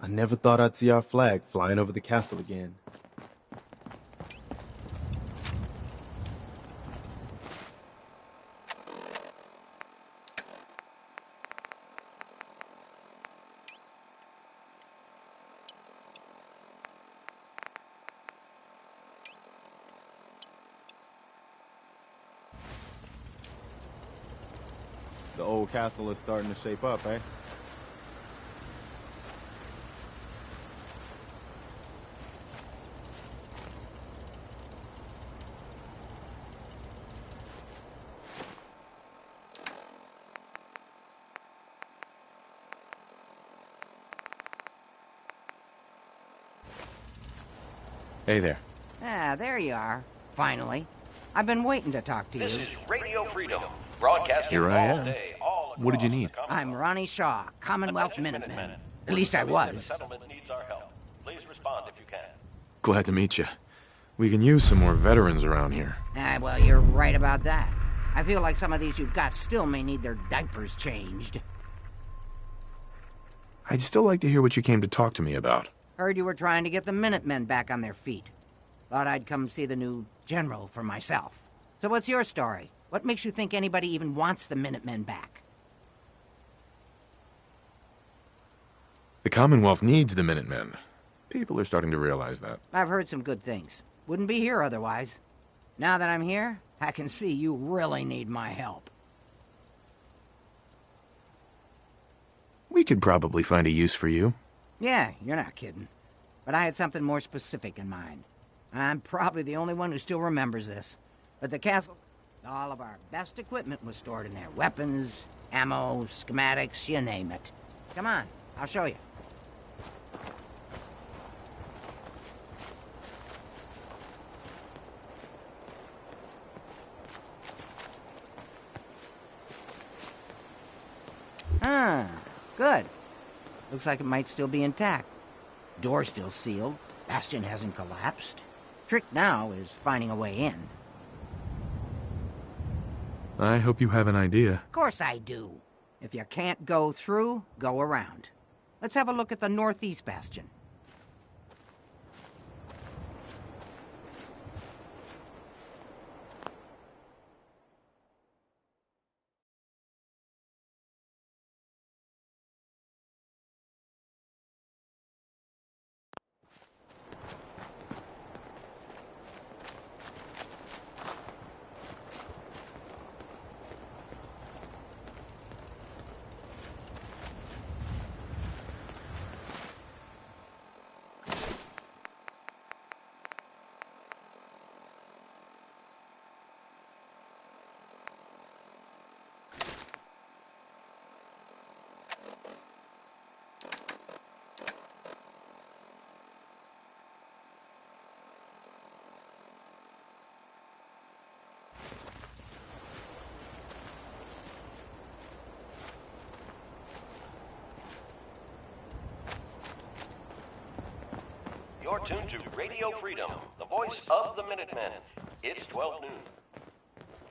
I never thought I'd see our flag flying over the castle again. The old castle is starting to shape up, eh? Hey there. Ah, there you are. Finally. I've been waiting to talk to you. This is Radio Freedom, broadcasting Here I all am. day, all What did you across need? the Commonwealth. I'm Ronnie Shaw, Commonwealth Attention, Minuteman. At least I was. The settlement needs our help. Please respond if you can. Glad to meet you. We can use some more veterans around here. Ah, well, you're right about that. I feel like some of these you've got still may need their diapers changed. I'd still like to hear what you came to talk to me about. Heard you were trying to get the Minutemen back on their feet. Thought I'd come see the new general for myself. So what's your story? What makes you think anybody even wants the Minutemen back? The Commonwealth needs the Minutemen. People are starting to realize that. I've heard some good things. Wouldn't be here otherwise. Now that I'm here, I can see you really need my help. We could probably find a use for you. Yeah, you're not kidding. But I had something more specific in mind. I'm probably the only one who still remembers this. But the castle, all of our best equipment was stored in there. Weapons, ammo, schematics, you name it. Come on, I'll show you. Ah, good. Looks like it might still be intact. Door's still sealed. Bastion hasn't collapsed. Trick now is finding a way in. I hope you have an idea. Of course I do. If you can't go through, go around. Let's have a look at the northeast bastion. You're tuned to Radio Freedom, the voice of the Minutemen. It's 12 noon.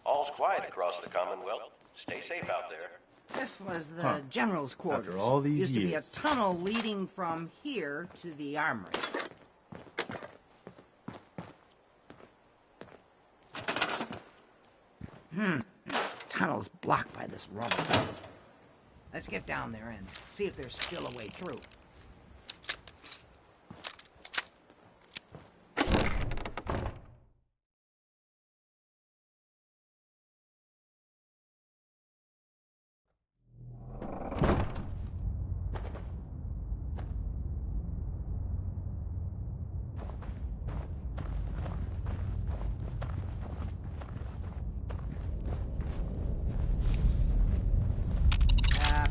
All's quiet across the Commonwealth. Stay safe out there. This was the general's quarters. After all these Used to be a years. tunnel leading from here to the armory. This tunnel's blocked by this rubble. Let's get down there and see if there's still a way through.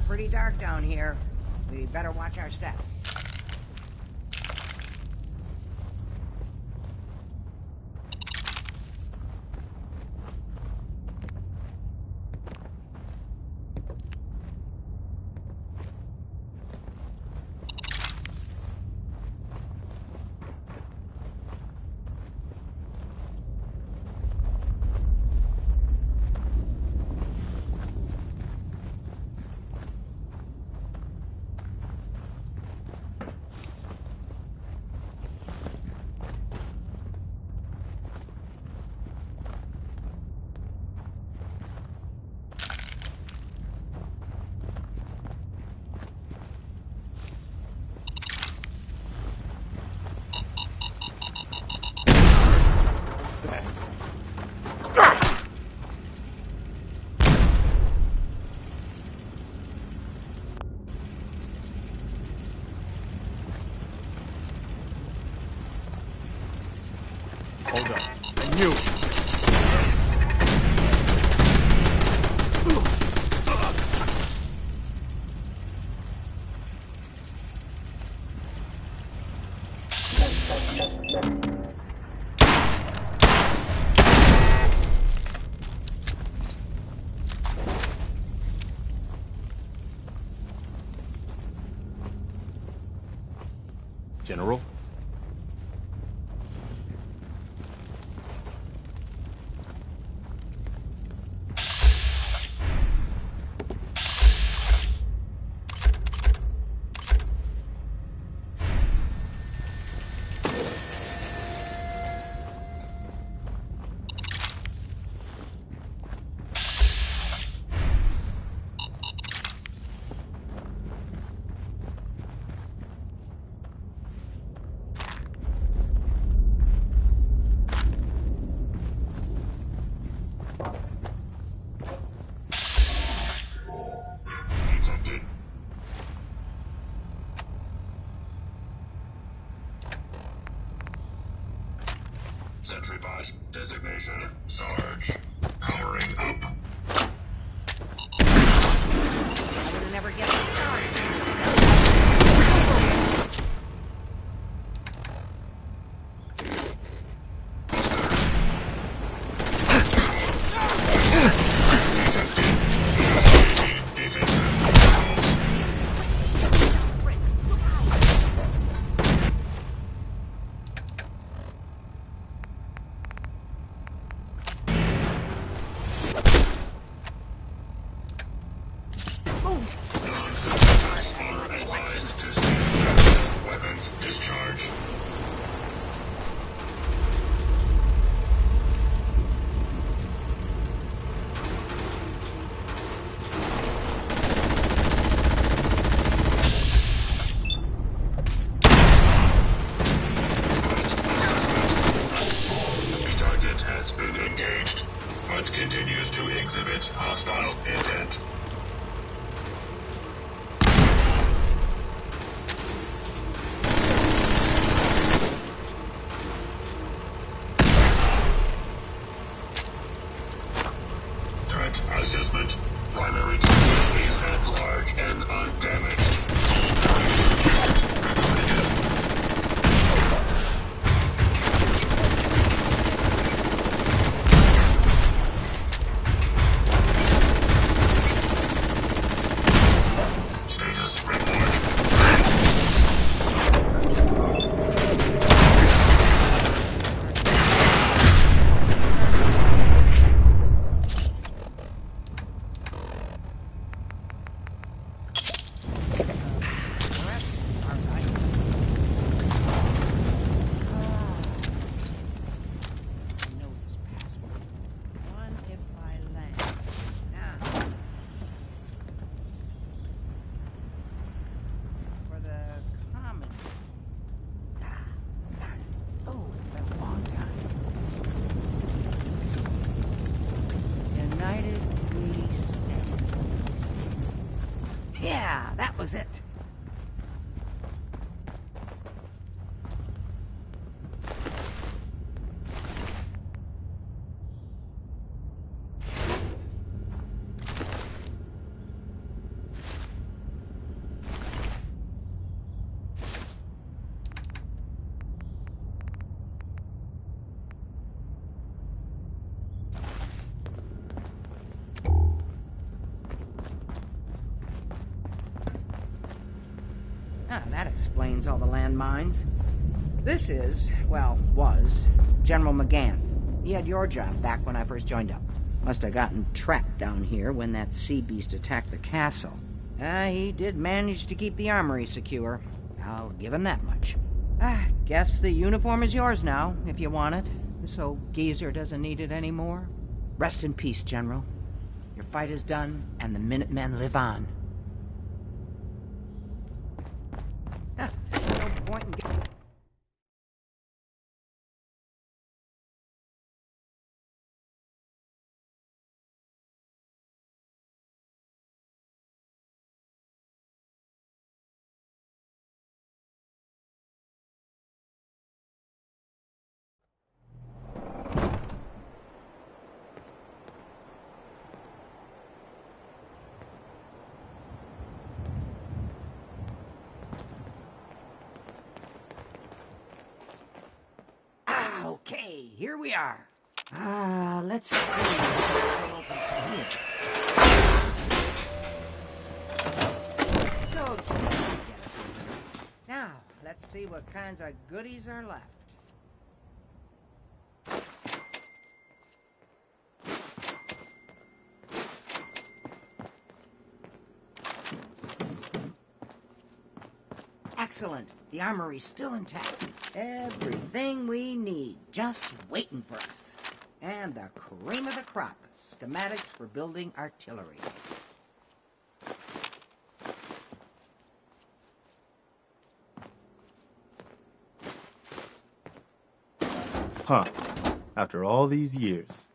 Pretty dark down here. We better watch our step. douchebag. Hold up. And you! General? Detected. Sentry bot. Designation. Sarge. Powering up. I would never get started. Advised to stand. Weapons discharge. The target has been engaged, but continues to exhibit hostile intent. Threat assessment. Primary target is at large and undamaged. Status report. Yeah, that was it. Ah, that explains all the landmines. This is, well, was, General McGann. He had your job back when I first joined up. Must have gotten trapped down here when that sea beast attacked the castle. He did manage to keep the armory secure. I'll give him that much. Guess the uniform is yours now, if you want it. So Geezer doesn't need it anymore. Rest in peace, General. Your fight is done, and the Minutemen live on. No point in getting... Okay, here we are. Let's see what's still open from here. Go, Jim. Get us in here. Now, let's see what kinds of goodies are left. Excellent. The armory's still intact. Everything we need, just waiting for us. And the cream of the crop, schematics for building artillery. Huh. After all these years.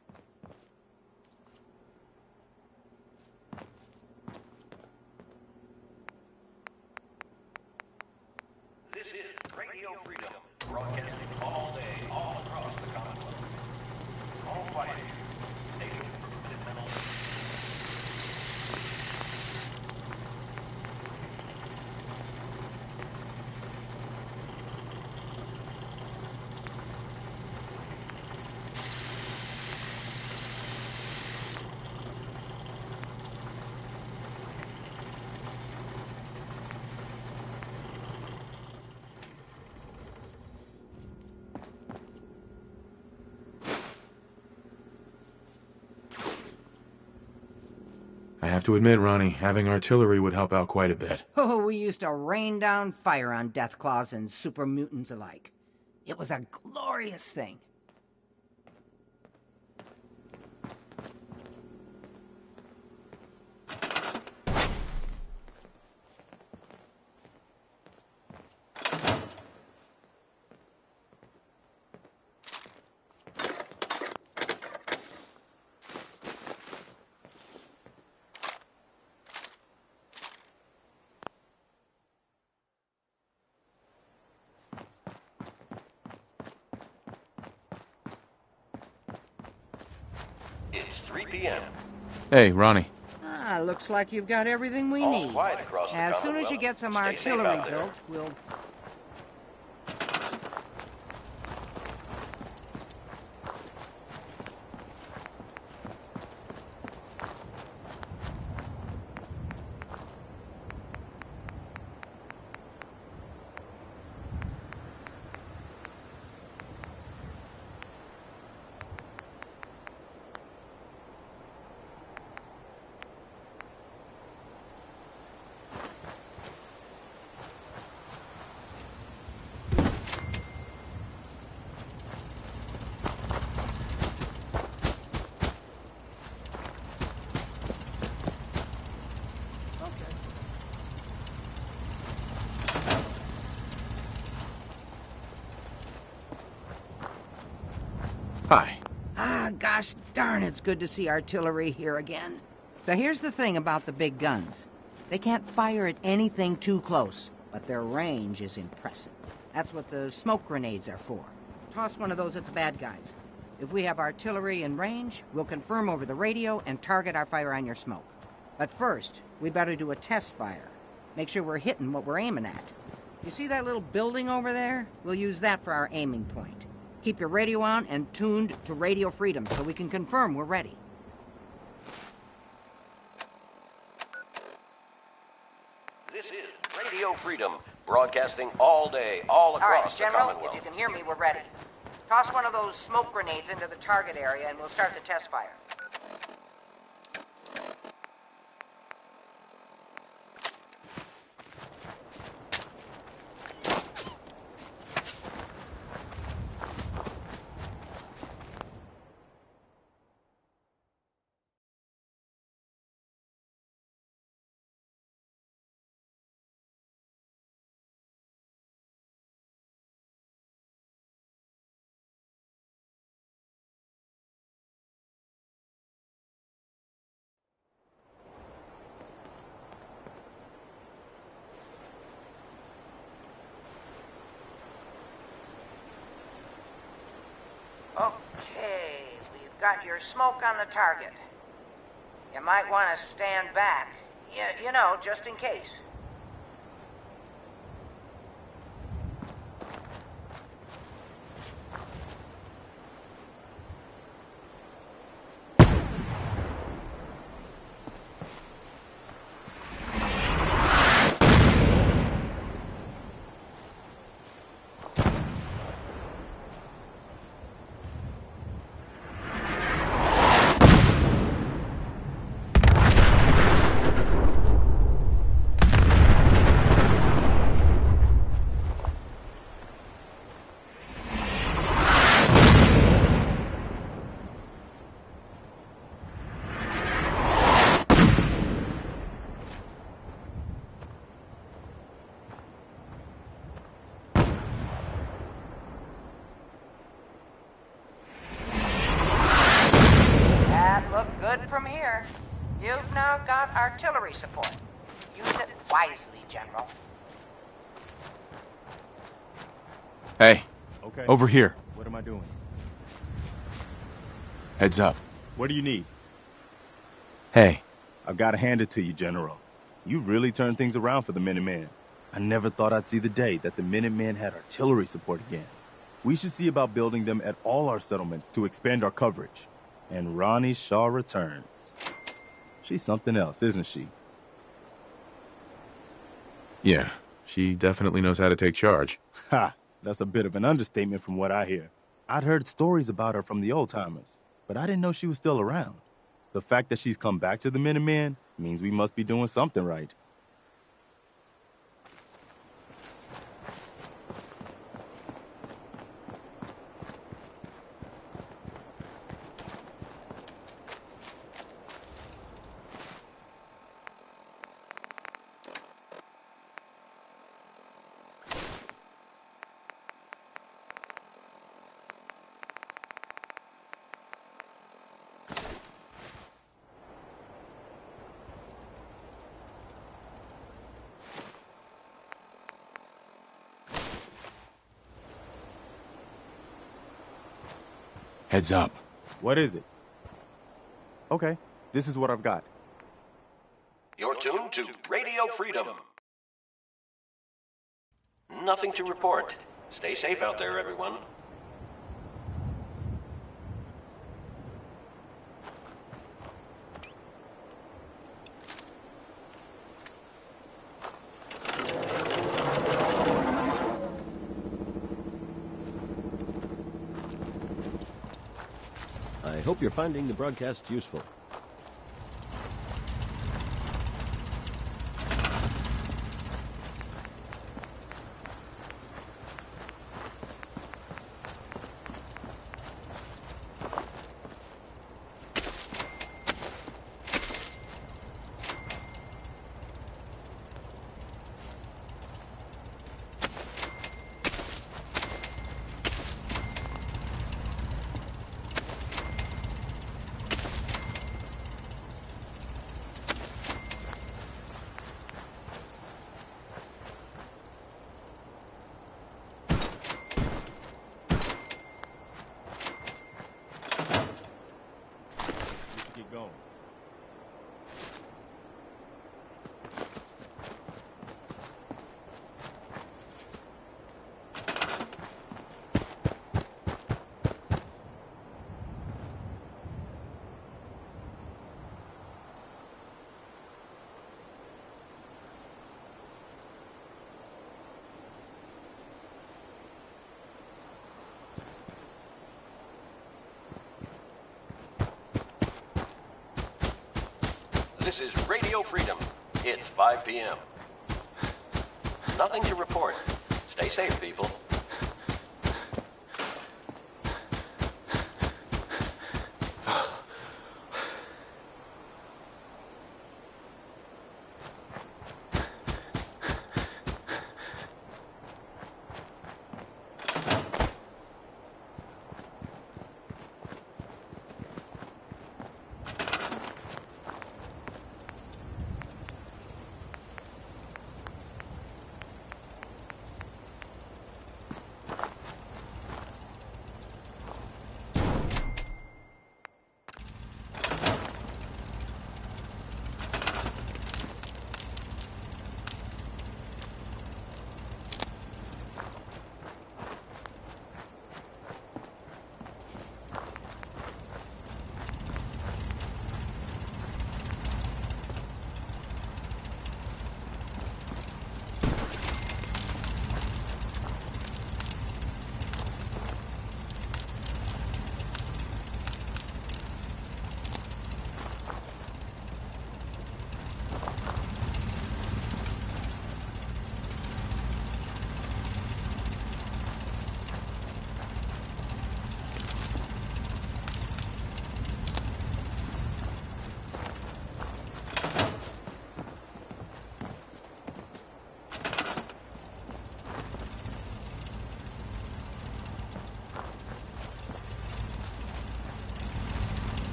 This is Radio Freedom, broadcasting all day, all across the Commonwealth. All fighting. Station for Minutemen only. I have to admit, Ronnie, having artillery would help out quite a bit. Oh, we used to rain down fire on Deathclaws and super mutants alike. It was a glorious thing. It's 3 p.m. Hey, Ronnie. Looks like you've got everything we All need. quiet across the As soon as you Commonwealth. get some Stay safe artillery out there. built, we'll... Hi. Gosh darn, it's good to see artillery here again. Now, here's the thing about the big guns. They can't fire at anything too close, but their range is impressive. That's what the smoke grenades are for. Toss one of those at the bad guys. If we have artillery in range, we'll confirm over the radio and target our fire on your smoke. But first, we better do a test fire. Make sure we're hitting what we're aiming at. You see that little building over there? We'll use that for our aiming point. Keep your radio on and tuned to Radio Freedom so we can confirm we're ready. This is Radio Freedom, broadcasting all day, all across the General, Commonwealth. if you can hear me, we're ready. Toss one of those smoke grenades into the target area and we'll start the test fire. Okay, we've got your smoke on the target. You might want to stand back. You know, just in case. good from here. You've now got artillery support. Use it wisely, General. Hey, Okay. over here. What am I doing? Heads up. What do you need? Hey, I've got to hand it to you, General. You really turned things around for the Minutemen. I never thought I'd see the day that the Minutemen had artillery support again. We should see about building them at all our settlements to expand our coverage. And Ronnie Shaw returns. She's something else, isn't she? yeah, she definitely knows how to take charge. Ha! That's a bit of an understatement from what I hear. I'd heard stories about her from the old-timers, but I didn't know she was still around. The fact that she's come back to the Minutemen means we must be doing something right. Heads up. What is it? Okay, this is what I've got. You're tuned to Radio Freedom. Nothing to report. Stay safe out there, everyone. I hope you're finding the broadcast useful. Get going. This is Radio Freedom. It's 5 p.m. Nothing to report. Stay safe, people.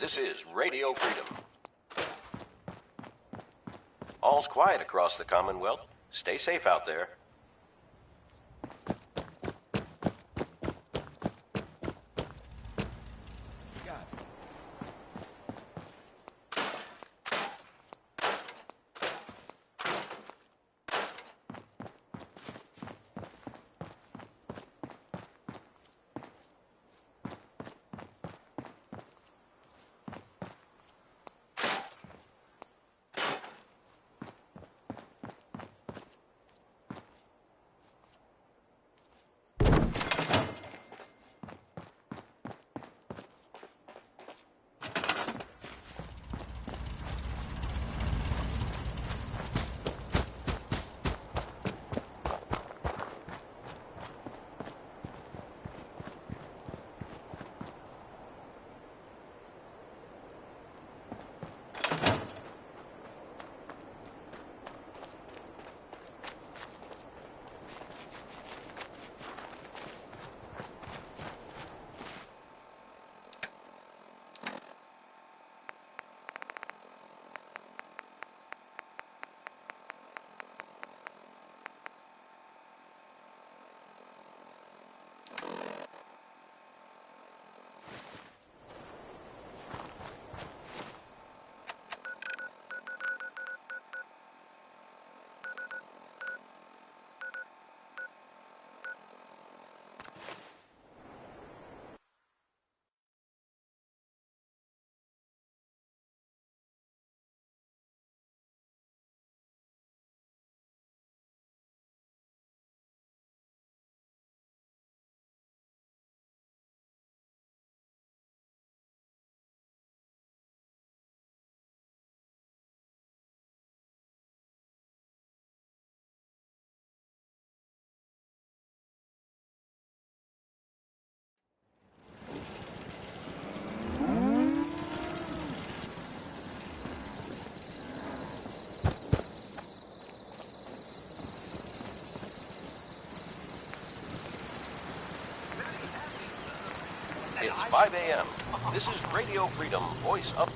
This is Radio Freedom. All's quiet across the Commonwealth. Stay safe out there. It's 5 a.m. This is Radio Freedom, voice of...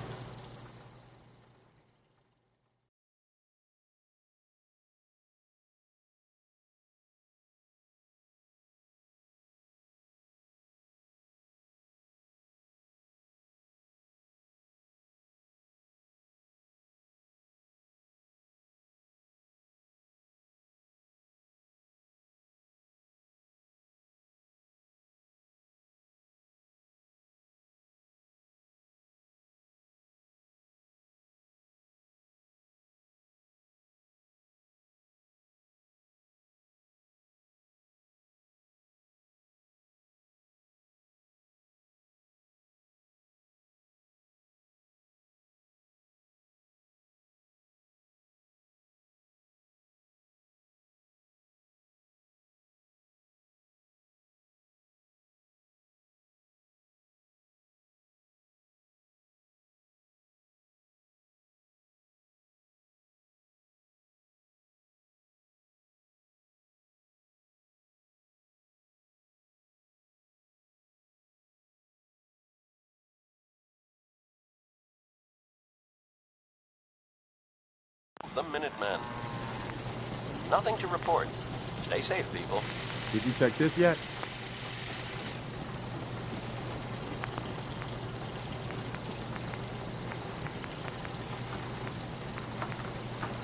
The Minutemen. Nothing to report. Stay safe, people. Did you check this yet?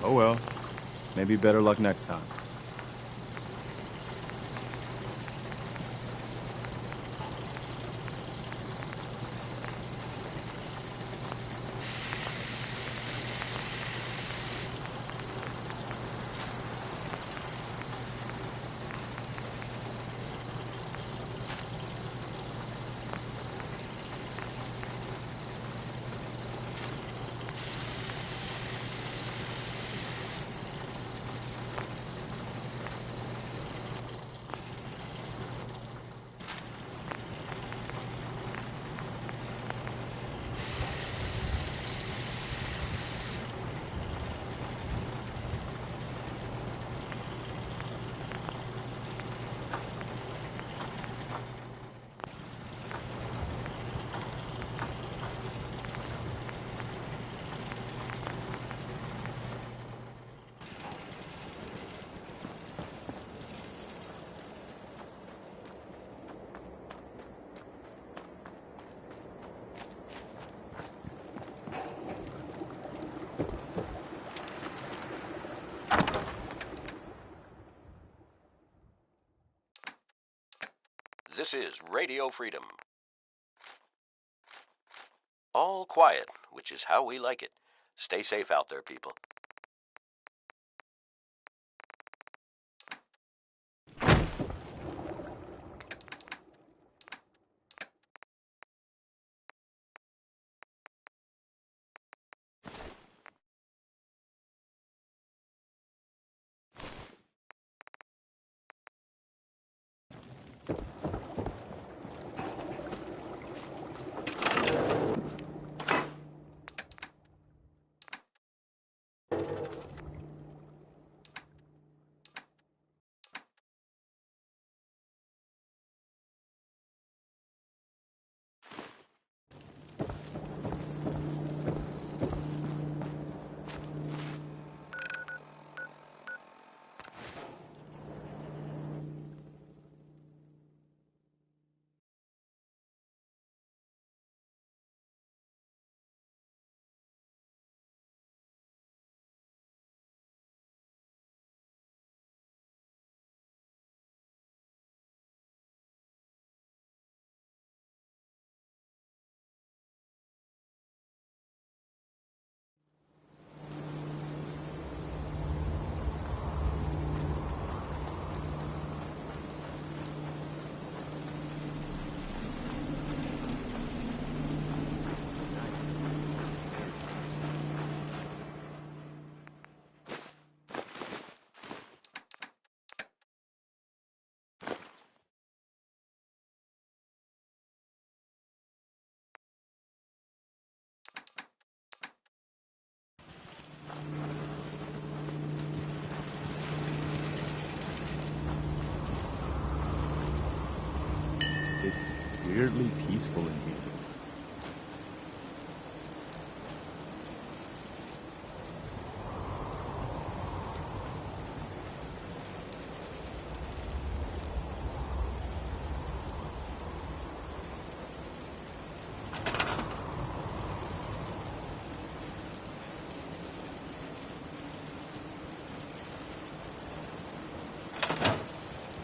Oh well. Maybe better luck next time. This is Radio Freedom. All quiet, which is how we like it. Stay safe out there, people. It's weirdly peaceful in here.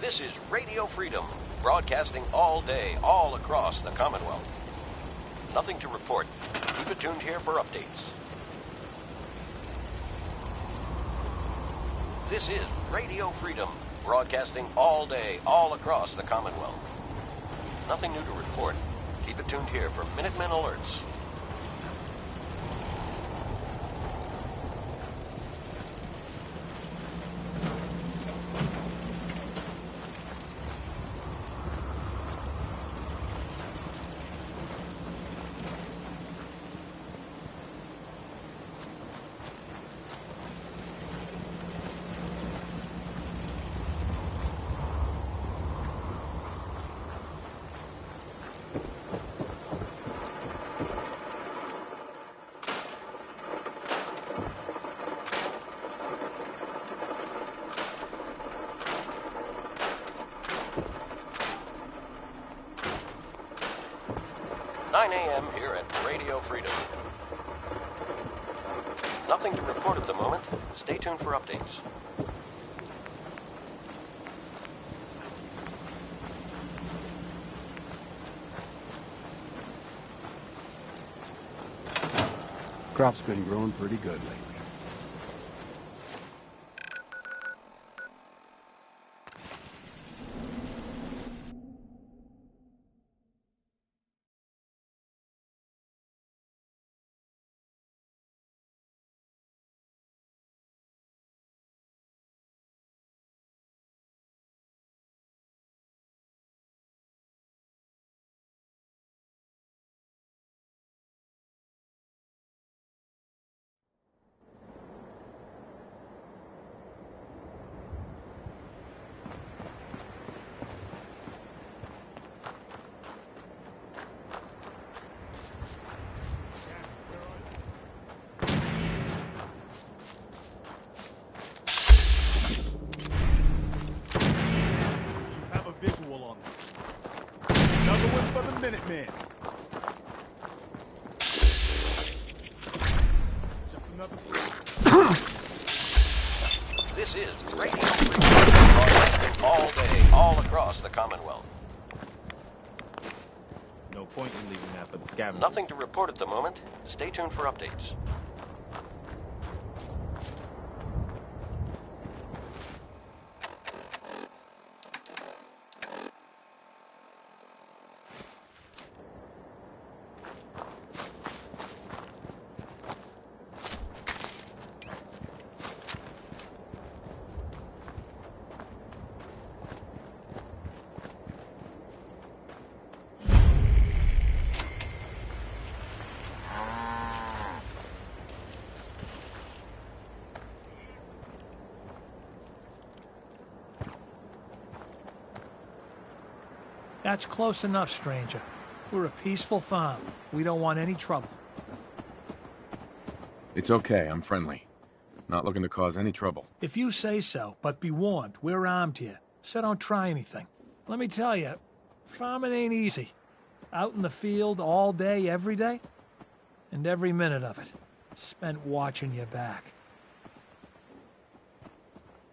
This is Radio Freedom, broadcasting all day, all across the Commonwealth. Nothing to report. Keep it tuned here for updates. This is Radio Freedom, broadcasting all day, all across the Commonwealth. Nothing new to report. Keep it tuned here for Minutemen alerts. A.m. here at Radio Freedom. Nothing to report at the moment. Stay tuned for updates. Crop's been growing pretty good lately. Minutemen. Just another. This is Radio Freedom, broadcasting all day, all across the Commonwealth. No point in leaving that for the scavengers. Nothing to report at the moment. Stay tuned for updates. That's close enough, stranger. We're a peaceful farm. We don't want any trouble. It's okay, I'm friendly. Not looking to cause any trouble. If you say so, but be warned, we're armed here, so don't try anything. Let me tell you, farming ain't easy. Out in the field all day, every day, and every minute of it spent watching your back.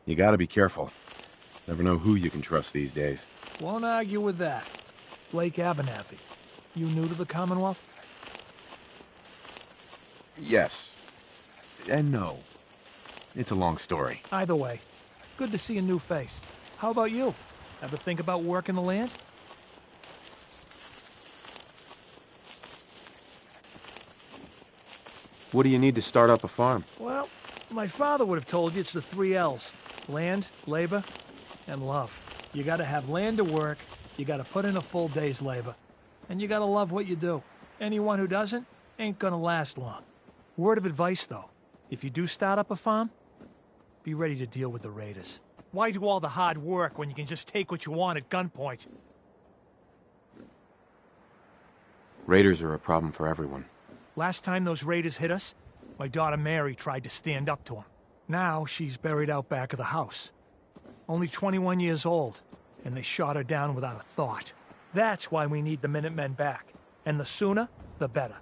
You gotta be careful. Never know who you can trust these days. Won't argue with that. Blake Abernathy, you new to the Commonwealth? Yes. And no. It's a long story. Either way, good to see a new face. How about you? Ever think about working the land? What do you need to start up a farm? Well, my father would have told you it's the 3 L's. Land, labor, and love. You gotta have land to work, you gotta put in a full day's labor, and you gotta love what you do. Anyone who doesn't ain't gonna last long. Word of advice, though. If you do start up a farm, be ready to deal with the raiders. Why do all the hard work when you can just take what you want at gunpoint? Raiders are a problem for everyone. Last time those raiders hit us, my daughter Mary tried to stand up to them. Now she's buried out back of the house. Only 21 years old, and they shot her down without a thought. That's why we need the Minutemen back. And the sooner, the better.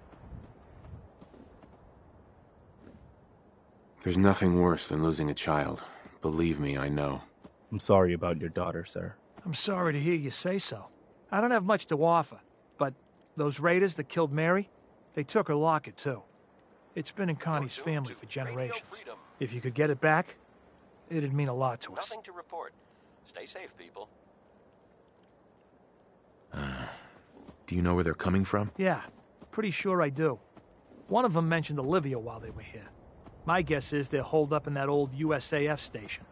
There's nothing worse than losing a child. Believe me, I know. I'm sorry about your daughter, sir. I'm sorry to hear you say so. I don't have much to offer, but those raiders that killed Mary, they took her locket too. It's been in Connie's family for generations. If you could get it back, it'd mean a lot to us. Nothing to report. Stay safe, people. Do you know where they're coming from? Yeah, pretty sure I do. One of them mentioned Olivia while they were here. My guess is they're holed up in that old USAF station.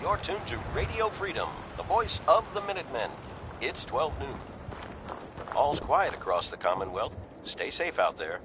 You're tuned to Radio Freedom, the voice of the Minutemen. It's 12 noon. All's quiet across the Commonwealth. Stay safe out there.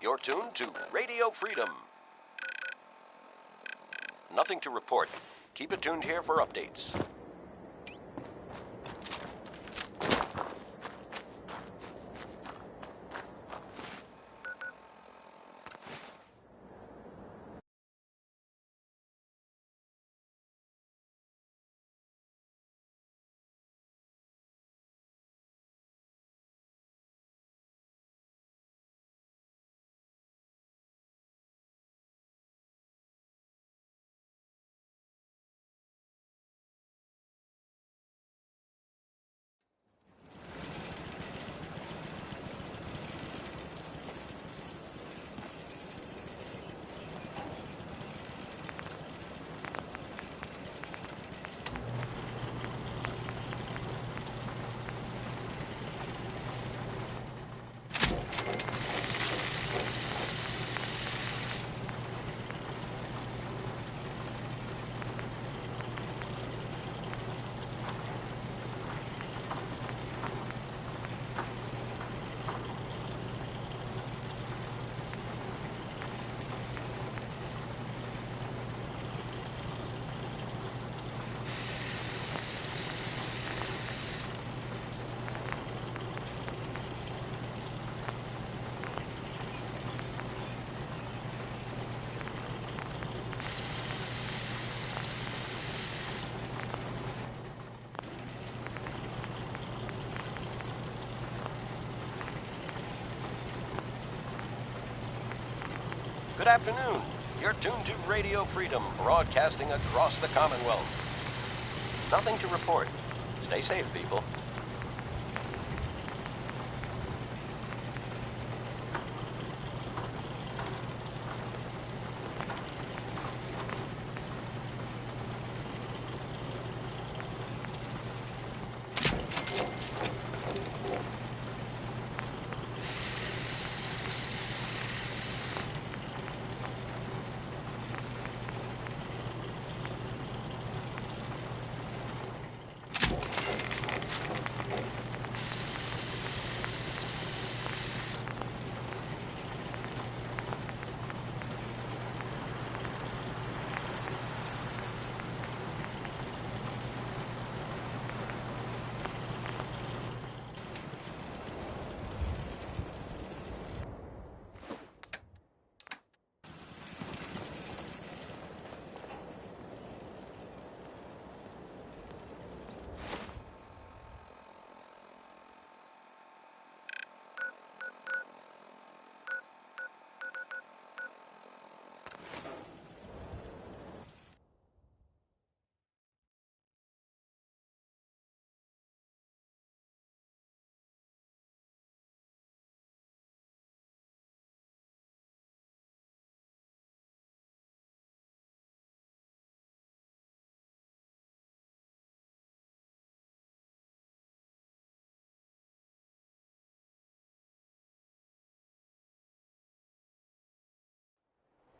You're tuned to Radio Freedom. Nothing to report. Keep it tuned here for updates. Good afternoon. You're tuned to Radio Freedom, broadcasting across the Commonwealth. Nothing to report. Stay safe, people.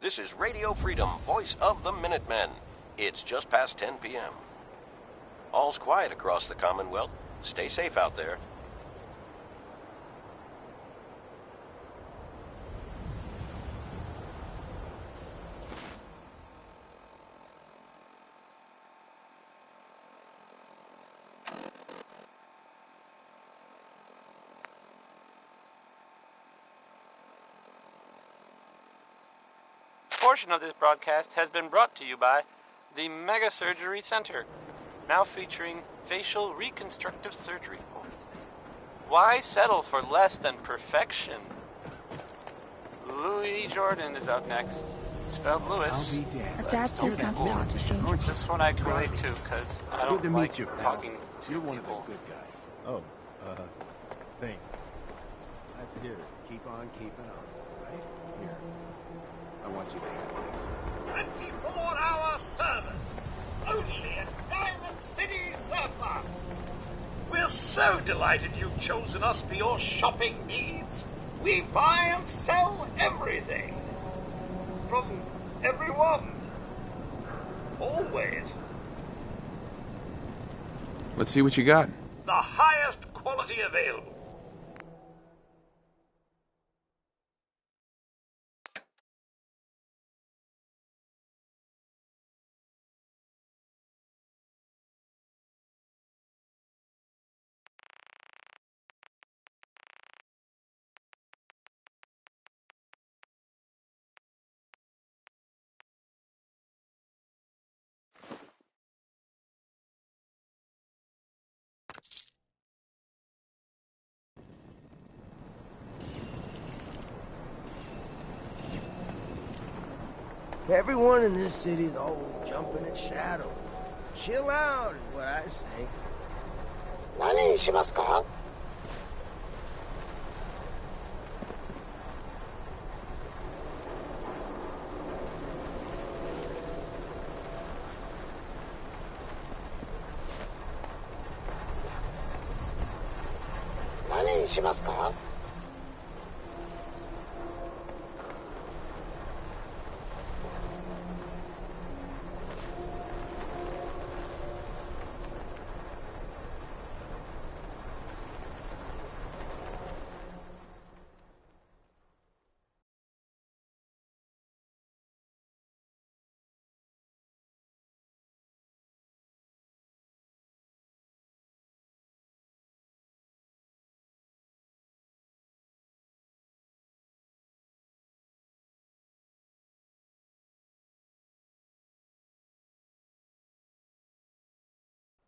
This is Radio Freedom, voice of the Minutemen. It's just past 10 p.m. All's quiet across the Commonwealth. Stay safe out there. Portion of this broadcast has been brought to you by the Mega Surgery Center, now featuring facial reconstructive surgery. Why settle for less than perfection? Louis Jordan is up next. Spelled Lewis. I'll be damned. Dad says not to talk to strangers. This one I can relate to because I don't like talking to You're one of people. the good guys. Oh, thanks. Glad to hear it. Keep on keeping on, right? Here. I want you to have this. 24-hour service. Only at Diamond City Surplus. We're so delighted you've chosen us for your shopping needs. We buy and sell everything. From everyone. Always. Let's see what you got. The highest quality available. Everyone in this city's always jumping at shadow. Chill out is what I say. 何にしますか? Nani ni shimasu ka?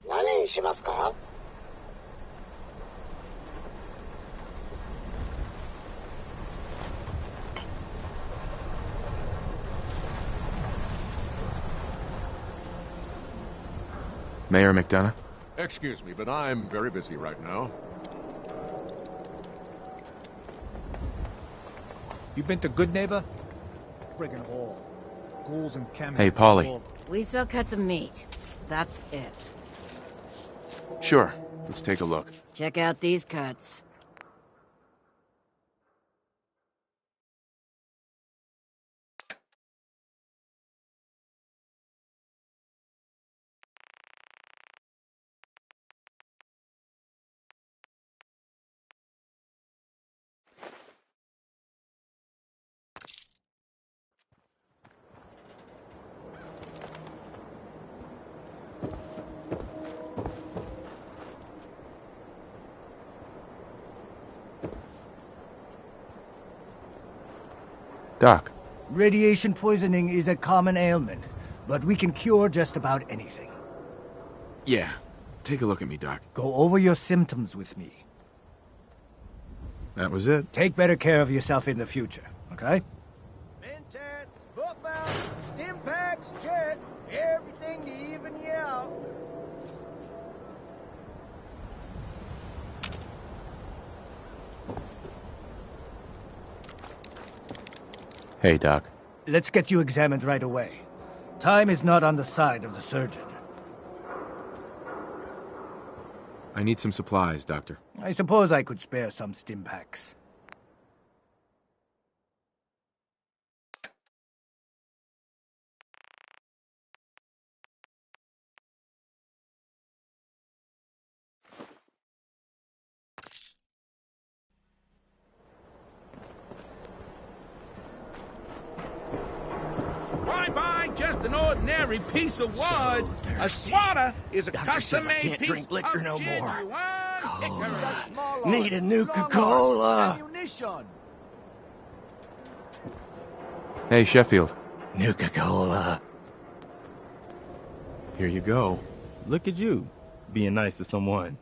Nani ni shimasu ka? Mayor McDonough? Excuse me, but I'm very busy right now. You been to Good Neighbor? Friggin' all. Ghouls and cameos. Hey, Paulie. We sell cuts of meat. That's it. Sure. Let's take a look. Check out these cuts. Doc. Radiation poisoning is a common ailment, but we can cure just about anything. Yeah. Take a look at me, Doc. Go over your symptoms with me. That was it. Take better care of yourself in the future, okay? Mentats, buff out, stim packs, jet, everything to even you out. Hey, Doc. Let's get you examined right away. Time is not on the side of the surgeon. I need some supplies, Doctor. I suppose I could spare some stim packs. Why buy just an ordinary piece of wood? A swatter is a custom-made piece drink liquor of no more. genuine hickory. Need a Nuka-Cola. Hey, Sheffield. Nuka-Cola. Here you go. Look at you, being nice to someone.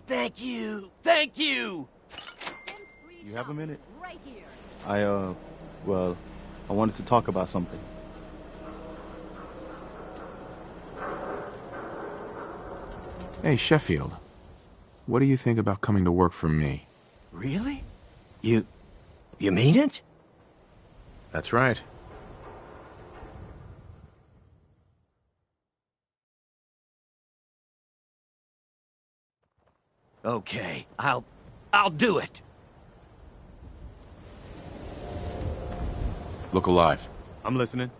Thank you. Thank you. You have a minute? Right here. I wanted to talk about something. Hey, Sheffield. What do you think about coming to work for me? Really? You mean it? That's right. Okay, I'll do it. Look alive. I'm listening.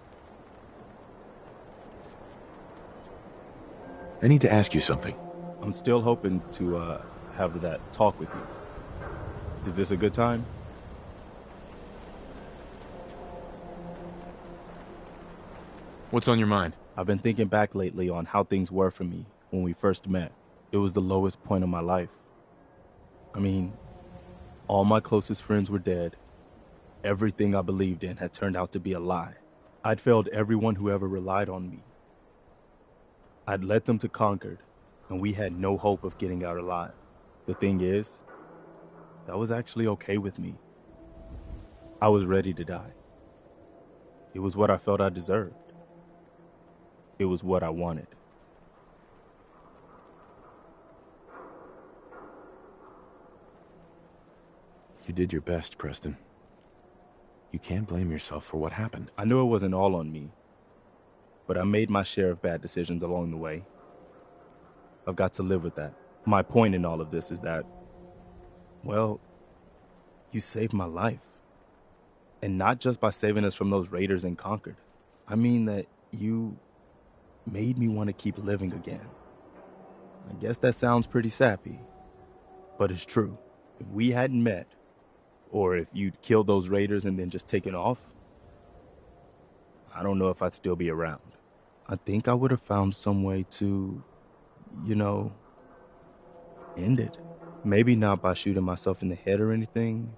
I need to ask you something. I'm still hoping to have that talk with you. Is this a good time? What's on your mind? I've been thinking back lately on how things were for me when we first met. It was the lowest point of my life. I mean, all my closest friends were dead. Everything I believed in had turned out to be a lie. I'd failed everyone who ever relied on me. I'd led them to Concord, and we had no hope of getting out alive. The thing is, that was actually okay with me. I was ready to die. It was what I felt I deserved. It was what I wanted. You did your best, Preston. You can't blame yourself for what happened. I knew it wasn't all on me, but I made my share of bad decisions along the way. I've got to live with that. My point in all of this is that, well, you saved my life. And not just by saving us from those raiders in Concord. I mean that you made me want to keep living again. I guess that sounds pretty sappy, but it's true. If we hadn't met, or if you'd killed those raiders and then just taken off, I don't know if I'd still be around. I think I would have found some way to, end it. Maybe not by shooting myself in the head or anything,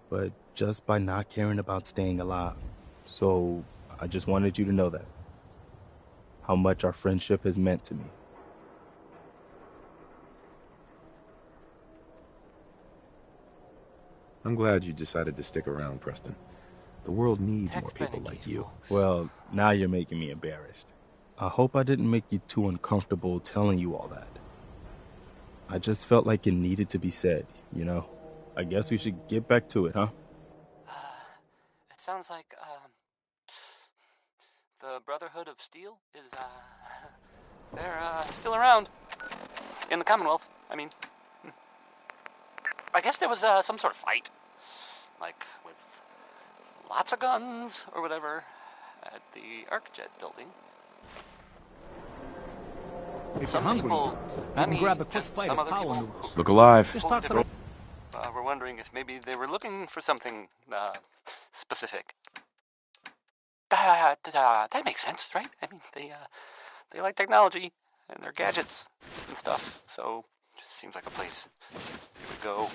but just by not caring about staying alive. So I just wanted you to know that. How much our friendship has meant to me. I'm glad you decided to stick around, Preston. The world needs more people like you. Well, now you're making me embarrassed. I hope I didn't make you too uncomfortable telling you all that. I just felt like it needed to be said, you know? I guess we should get back to it, huh? It sounds like, the Brotherhood of Steel is, they're, still around. In the Commonwealth, I mean. I guess there was, some sort of fight. Like, with lots of guns, or whatever, at the ArcJet building. If Some you're hungry, people, you can grab a quick just bite some of other power people noodles. Look alive. Just talk to them. We're wondering if maybe they were looking for something specific. That makes sense, right? I mean, they like technology and their gadgets and stuff, so it just seems like a place they would go.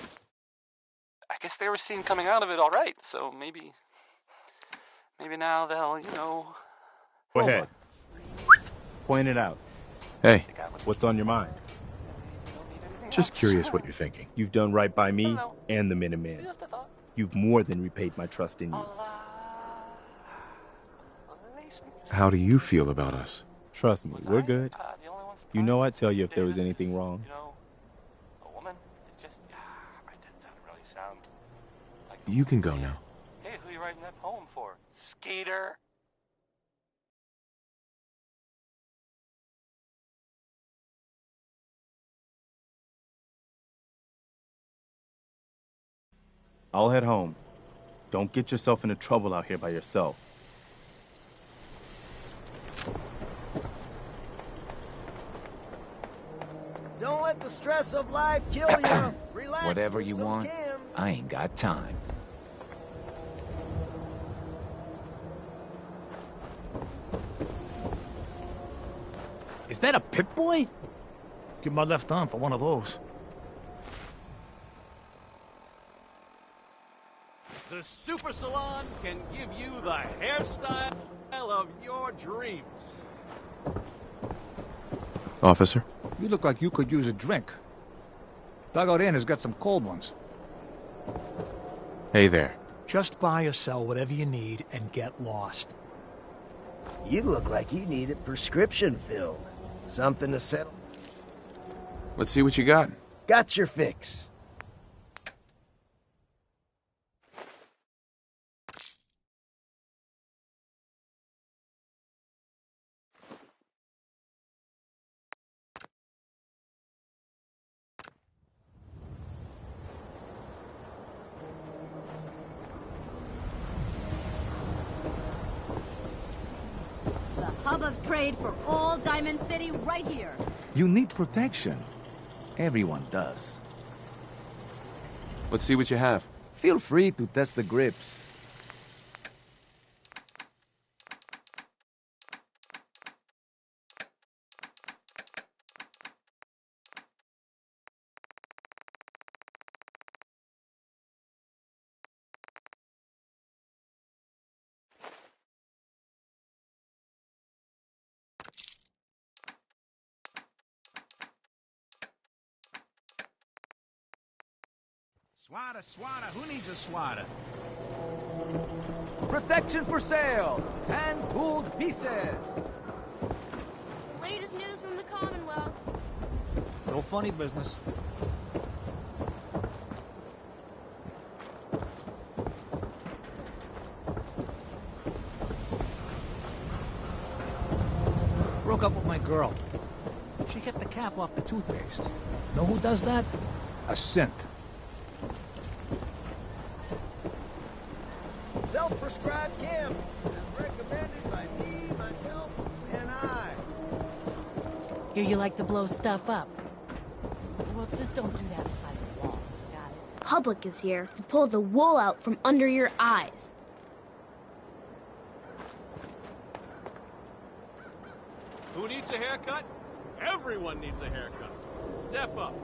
I guess they were seen coming out of it all right, so maybe now they'll, Go ahead. Point it out. Hey, What's on your mind? just curious what you're thinking. You've done right by me and the Minuteman. Just a thought. You've more than repaid my trust in you. How do you feel about us? Trust me, we're good. You know I'd tell you if there was anything wrong. A woman is just, it doesn't really sound like. You can go now. Hey, who are you writing that poem for? Skeeter? I'll head home. Don't get yourself into trouble out here by yourself. Don't let the stress of life kill you. Relax. Whatever with you some want, Kims. I ain't got time. Is that a Pip-Boy? Give my left arm for one of those. The Super Salon can give you the hairstyle of your dreams. Officer? You look like you could use a drink. Dugout Inn has got some cold ones. Hey there. Just buy or sell whatever you need and get lost. You look like you need a prescription filled. Something to settle. Let's see what you got. Got your fix. Hub of trade for all Diamond City right here. You need protection. Everyone does. Let's see what you have. Feel free to test the grips. Swatter, who needs a swatter? Protection for sale! Hand-tooled pieces! Latest news from the Commonwealth. No funny business. Broke up with my girl. She kept the cap off the toothpaste. Know who does that? A synth. Self-prescribed Kim. Recommended by me, myself, and I. Hear you like to blow stuff up. Well, just don't do that inside the wall. Got it? Public is here to pull the wool out from under your eyes. Who needs a haircut? Everyone needs a haircut. Step up.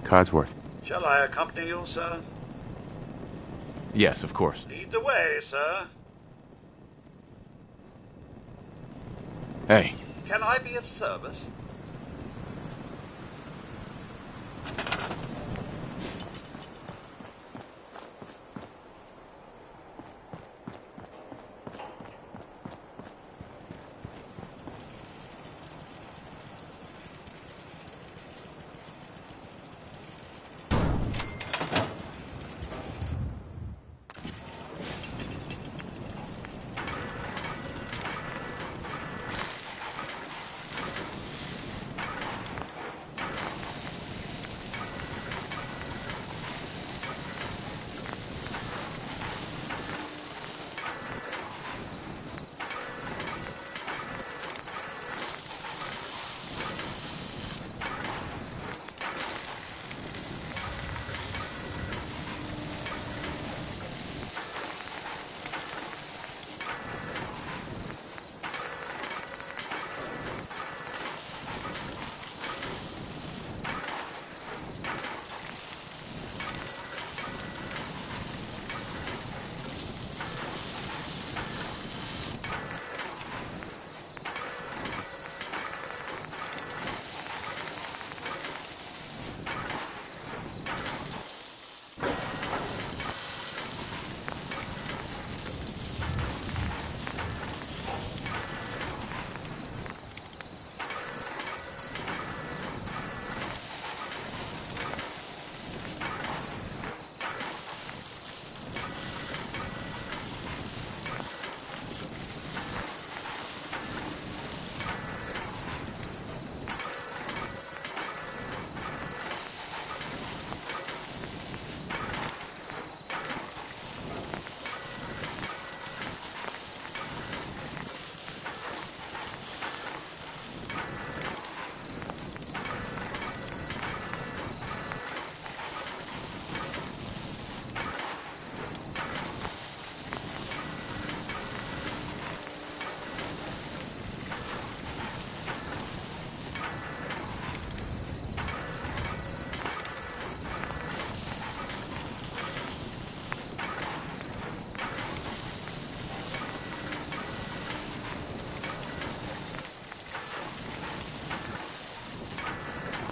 Codsworth. Shall I accompany you, sir? Yes, of course. Lead the way, sir. Hey. Can I be of service?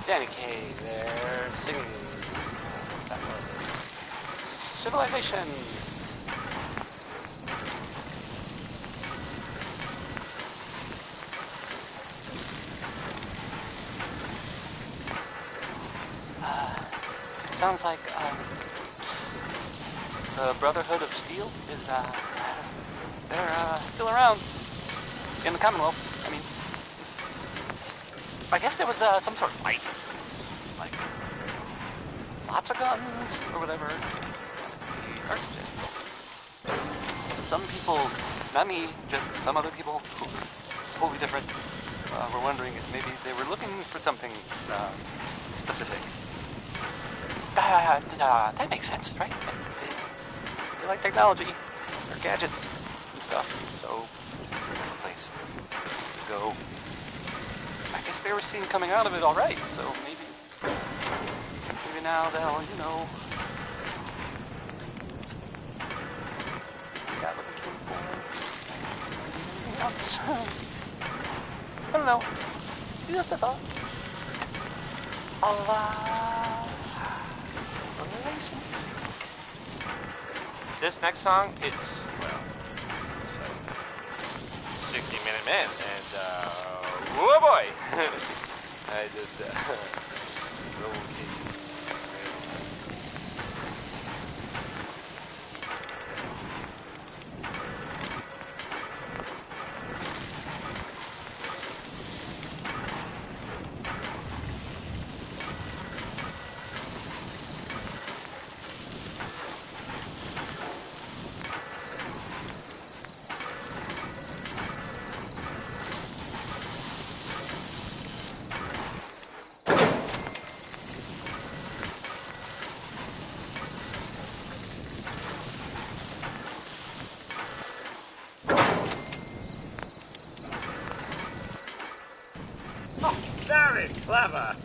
Danny Kaye there, singing. That was Civilization. It sounds like the Brotherhood of Steel is they're still around in the Commonwealth. I mean, I guess there was some sort of fight, like lots of guns or whatever. Some people, not me, just some other people who were totally different, were wondering if maybe they were looking for something specific. That makes sense, right? They like technology, or gadgets and stuff, so it seems like a place to go. I guess they were seen coming out of it all right, so maybe now they'll, you know, got what they came for. Anything else? I don't know. Just a thought. This next song, it's 60 Minute Men, and whoa boy! I just okay. Very clever.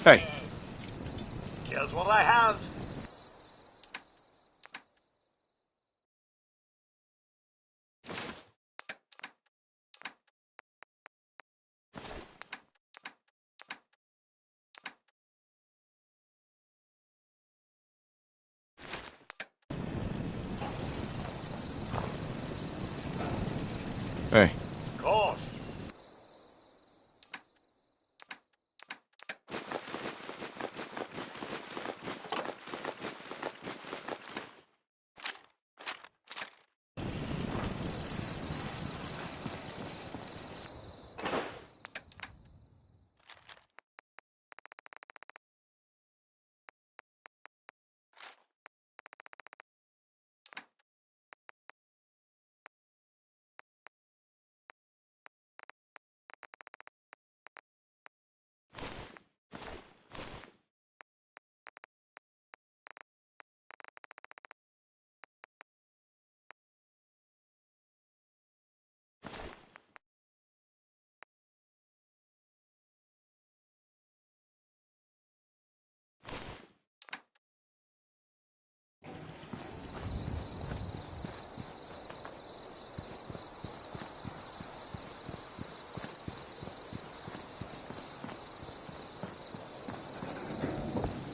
Hey. Here's what I have. Hey. Of course.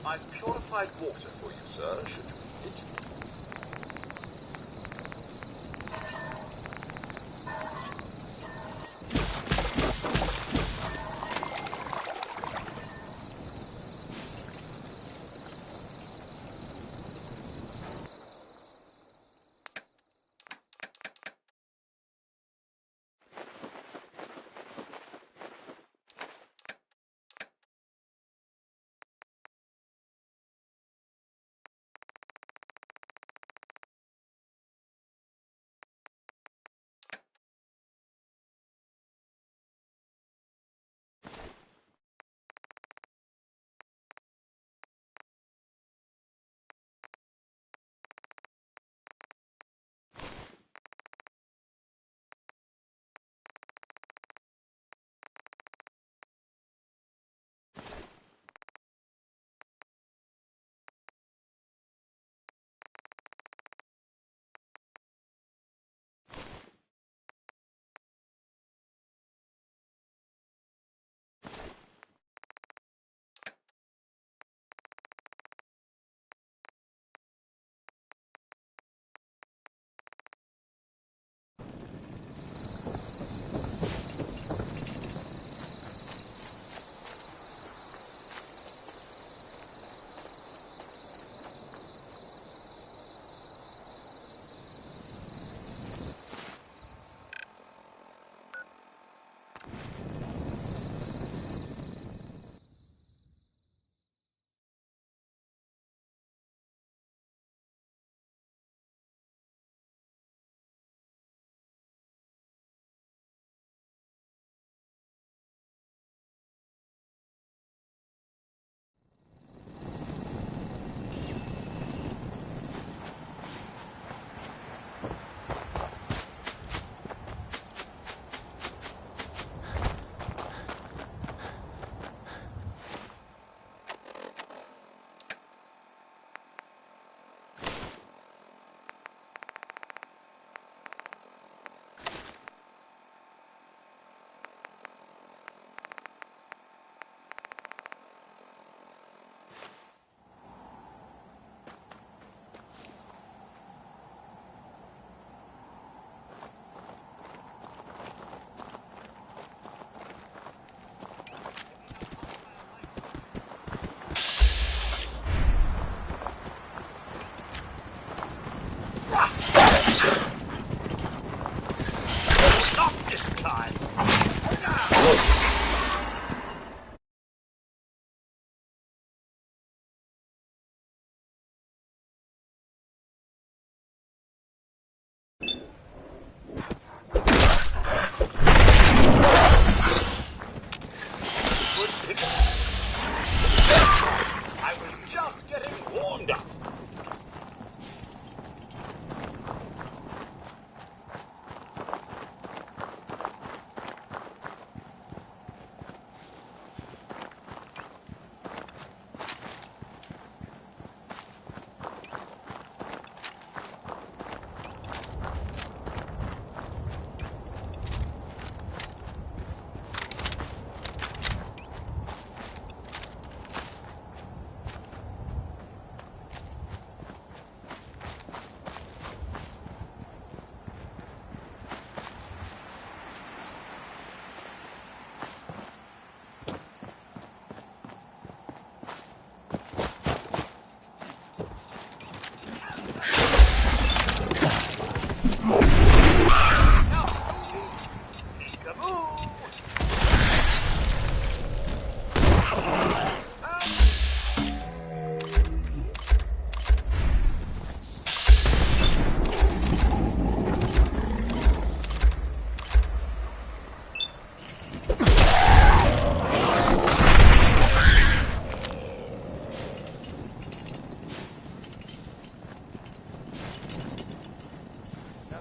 I've purified water for you, sir, should you need it.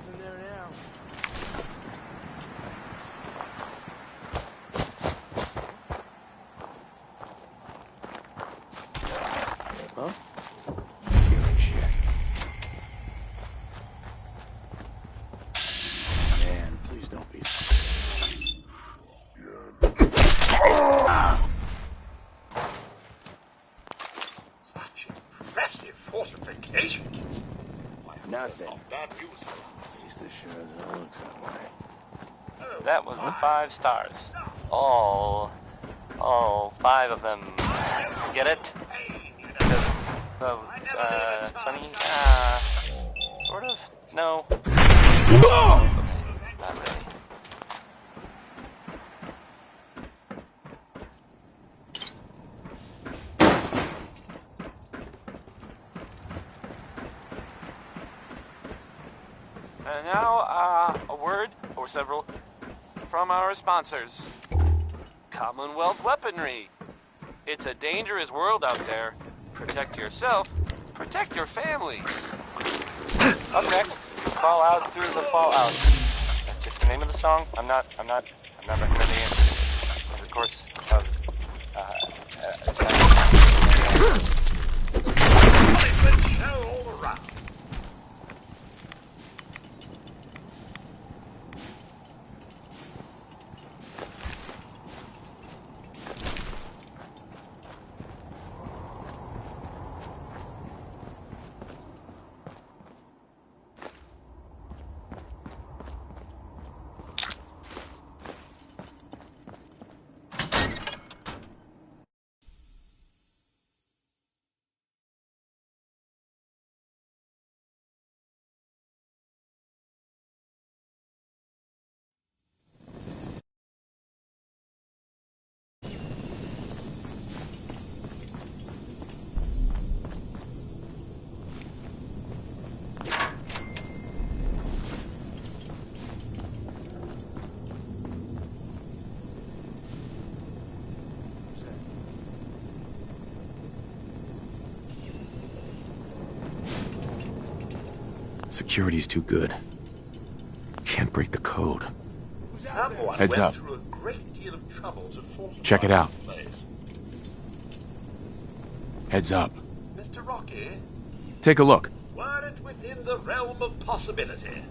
nothing there now. Huh? Man, please don't be. Such impressive fortifications. Nothing. Not bad news for us. At least it sure as hell looks that way. That was the 5 stars. All 5 of them. Get it? Sunny? Sort of? No. Not really. And now, a word, or several, from our sponsors. Commonwealth Weaponry. It's a dangerous world out there. Protect yourself, protect your family. Up next, Fall Out Through the Fallout. That's just the name of the song. I'm not recommending it. Over the course of, Show all around. Security's too good. Can't break the code. Someone Heads went up. through a great deal of trouble to fortify Check it out. this place. Heads up. Mr. Rocky, Take a look. were it within the realm of possibility,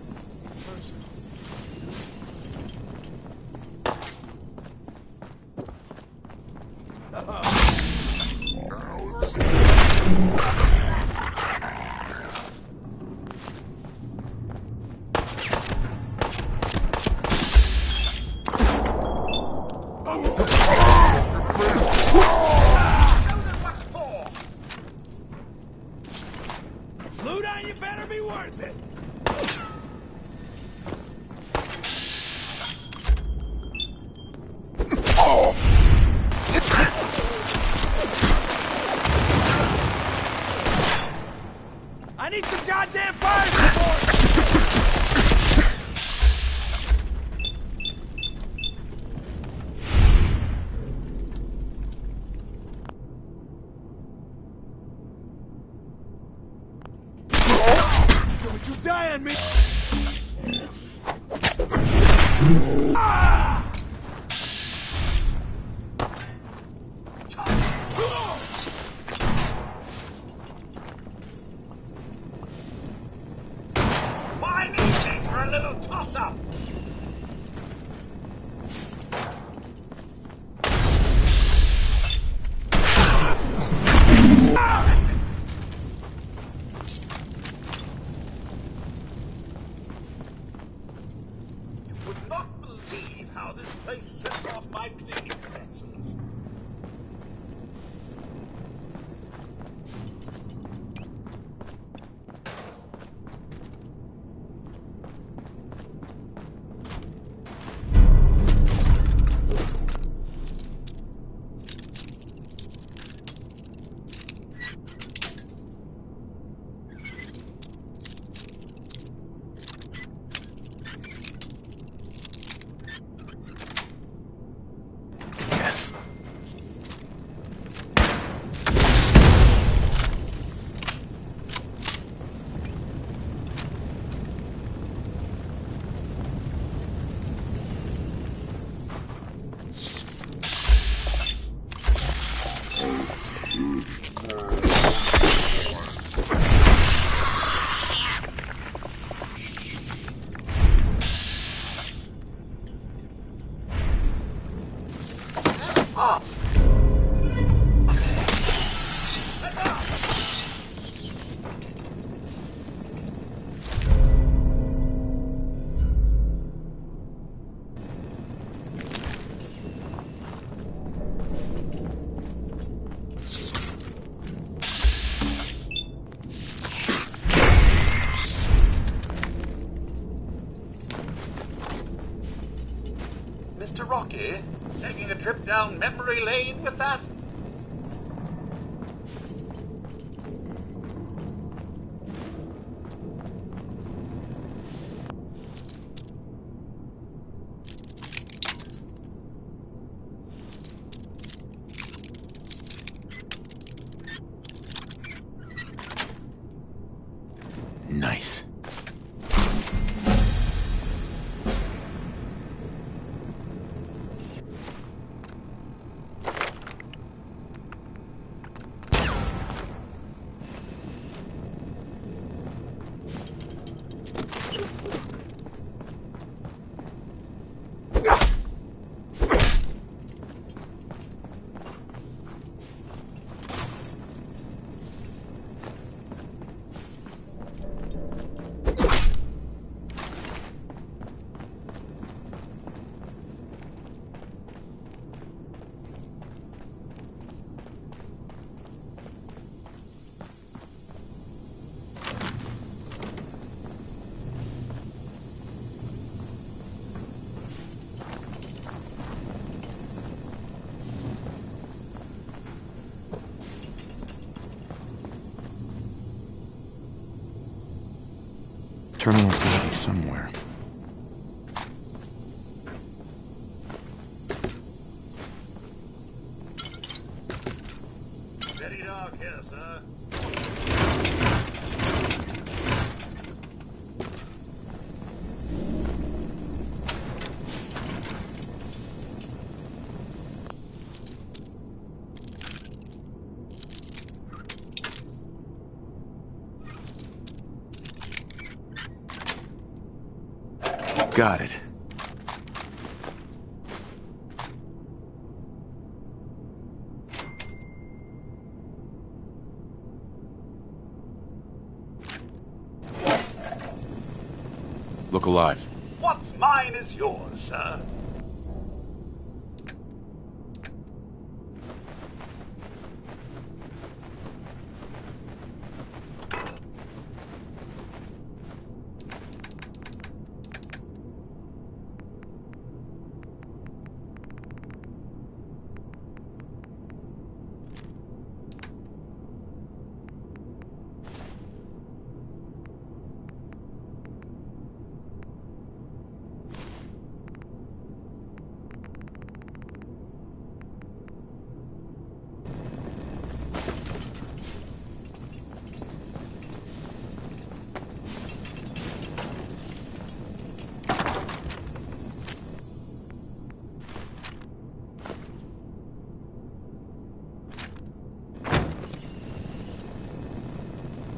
Luda, you better be worth it. I need some goddamn fire support! Don't you die on me! Ah! fine evening for a little toss-up. You would not believe how this place sets off my cleaning senses. Yes. Ah! Mr. Rocky, taking a trip down memory lane with that? Nice. Terminal's gotta be somewhere. Very dark here, sir. Got it. Look alive. What's mine is yours, sir.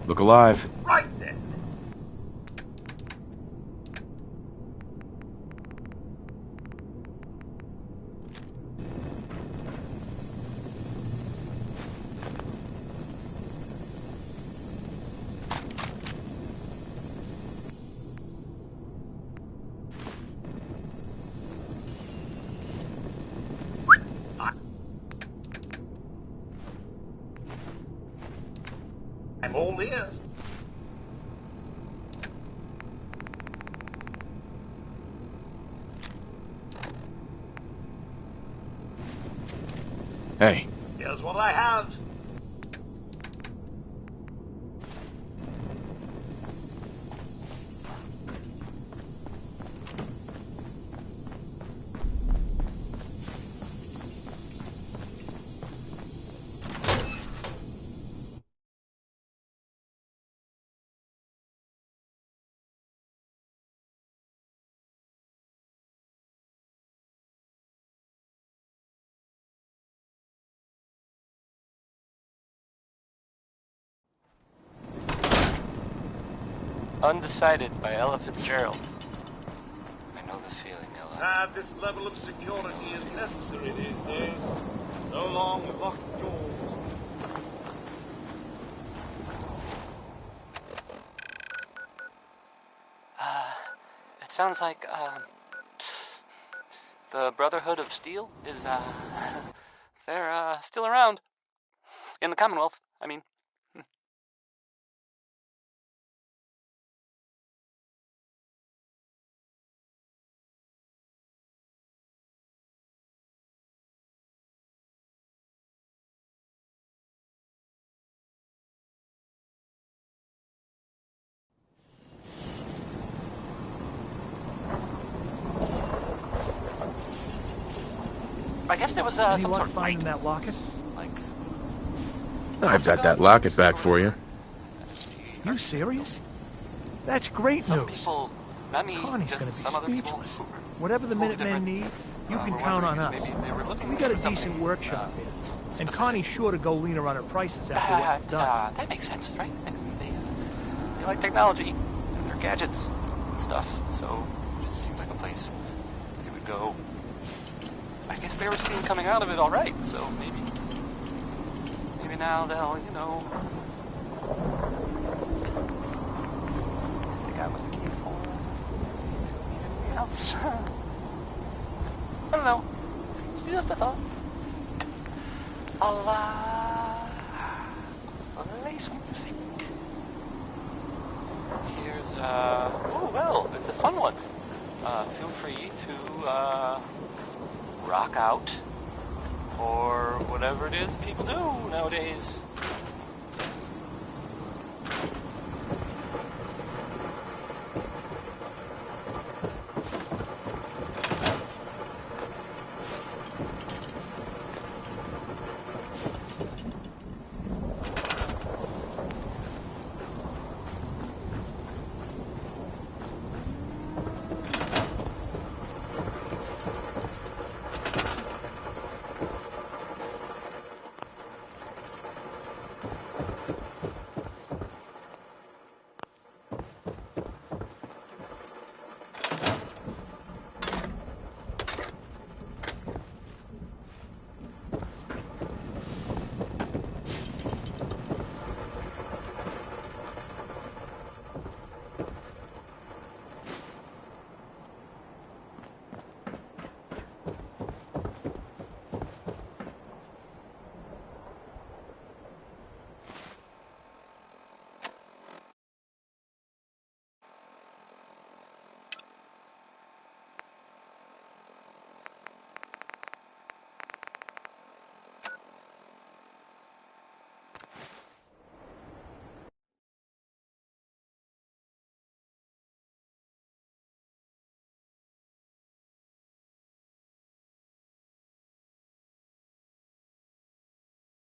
Look alive. Right then. I'm all ears. Hey. Here's what I have. Undecided by Ella Fitzgerald. I know a feeling you'll like Glad this level of security is necessary these days. No long locked doors. It sounds like, the Brotherhood of Steel is, they're, still around. In the Commonwealth, I mean. I guess there was, some Any luck sort of finding that locket? like... I've got that locket back for you. You serious? That's great Some news. people, not me, Connie's just gonna be some other people speechless. who were Whatever the totally Minutemen different, need, you can were count on wondering us. if maybe they were looking We got a for decent something, workshop here. And specific. Connie's sure to go leaner on her prices after what we've done. That makes sense, right? They like technology and their gadgets and stuff, so it just seems like a place they would go. I guess they were seen coming out of it all right, so maybe now they'll, you know, they got what they came for. Anything else? I don't know. Just a thought. I'll play some music. Here's, oh, well, it's a fun one. Feel free to, rock out, or whatever it is people do nowadays.